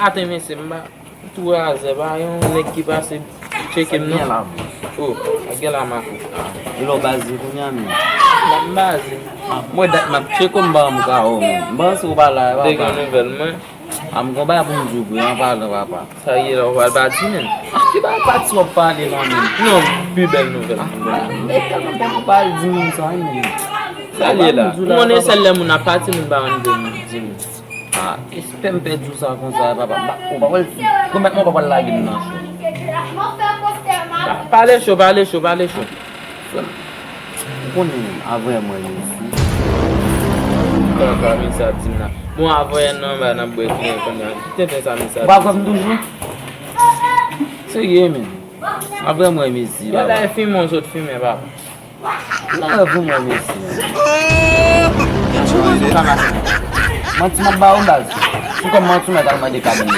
Ate men se mba tou aze ba yon nek ki pase cheke m nou. Oh, a gel a mako. Lo bazi kunya mi. La bazi. Moi dat map cheko mba mka o. Mba sou bala ba. Dega nouvel man. Am ko ba pou njubu yan pala papa. Sa yi la wal bati men. Ki ba pati wap pale nan men. Non, pi bel nouvel. E kan pa pale di min sa yi. Sa li la. Mwen e sel le moun a pati moun ba an de mi. Ah, espère me perdre ça comme ça, papa. On va voir. Comment on va voir la gueule non? Parlez chaud. On est avant moi ici. Quand mi sa dit là. Moi avant non ba na boy qui comme ça. Tu fais ça mi sa. Pas comme toujours. C'est yémen. Avant moi ici. Là là film on autre film papa. Là avant moi ici. Mantu mabao ndazi. Suka mantu meta kama de cabine.